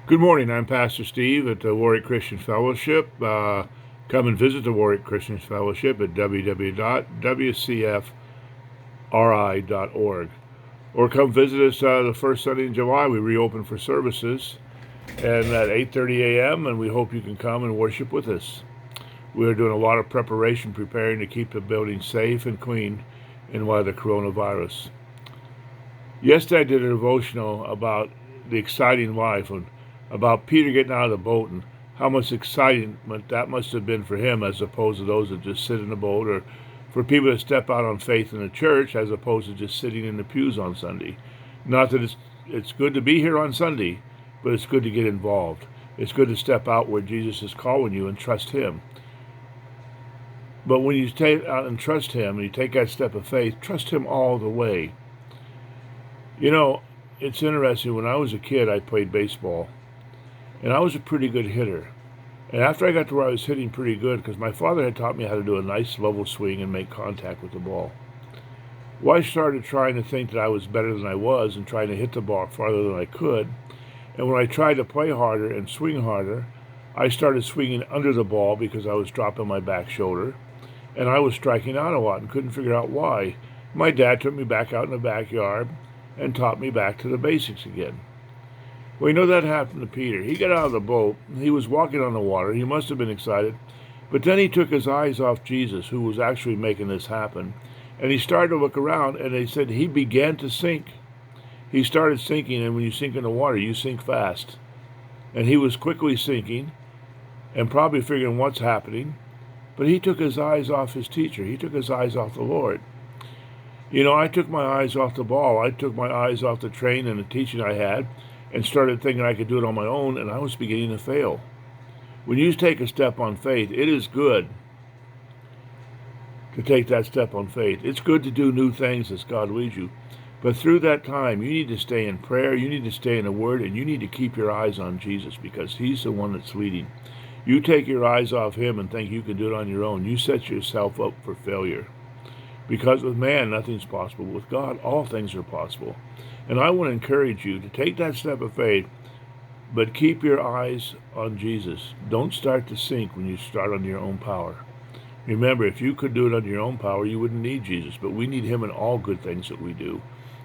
Good morning. I'm Pastor Steve at the Warwick Christian Fellowship. Come and visit the Warwick Christian Fellowship at www.wcfri.org. Or come visit us the first Sunday in July. We reopen for services and at 8:30 a.m. and we hope you can come and worship with us. We are doing a lot of preparation, preparing to keep the building safe and clean in light of the coronavirus. Yesterday I did a devotional about the exciting life and about Peter getting out of the boat and how much excitement that must have been for him as opposed to those that just sit in the boat, or for people to step out on faith in the church as opposed to just sitting in the pews on Sunday. Not that it's good to be here on Sunday, but it's good to get involved. It's good to step out where Jesus is calling you and trust him. But when you take out and trust him and you take that step of faith, trust him all the way. You know, it's interesting. When I was a kid, I played baseball, and I was a pretty good hitter. And after I got to where I was hitting pretty good, because my father had taught me how to do a nice level swing and make contact with the ball, well, I started trying to think that I was better than I was and trying to hit the ball farther than I could. And when I tried to play harder and swing harder, I started swinging under the ball because I was dropping my back shoulder, and I was striking out a lot and couldn't figure out why. My dad took me back out in the backyard and taught me back to the basics again. Well, you know, that happened to Peter. He got out of the boat. He was walking on the water. He must have been excited. But then he took his eyes off Jesus, who was actually making this happen. And he started to look around, and they said he began to sink. He started sinking, and when you sink in the water, you sink fast. And he was quickly sinking and probably figuring what's happening. But he took his eyes off his teacher. He took his eyes off the Lord. You know, I took my eyes off the ball. I took my eyes off the train and the teaching I had, and started thinking I could do it on my own, and I was beginning to fail. When you take a step on faith, it is good to take that step on faith. It's good to do new things as God leads you. But through that time, you need to stay in prayer, you need to stay in the Word, and you need to keep your eyes on Jesus, because he's the one that's leading. You take your eyes off him and think you can do it on your own, you set yourself up for failure. Because with man, nothing's possible. With God, all things are possible. And I want to encourage you to take that step of faith, but keep your eyes on Jesus. Don't start to sink when you start on your own power. Remember, if you could do it on your own power, you wouldn't need Jesus. But we need him in all good things that we do,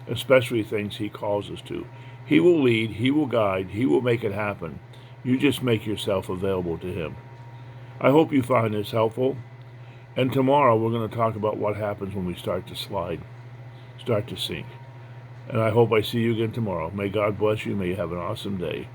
especially things he calls us to. He will lead, he will guide, he will make it happen. You just make yourself available to him. I hope you find this helpful. And tomorrow we're going to talk about what happens when we start to slide, start to sink. And I hope I see you again tomorrow. May God bless you. May you have an awesome day.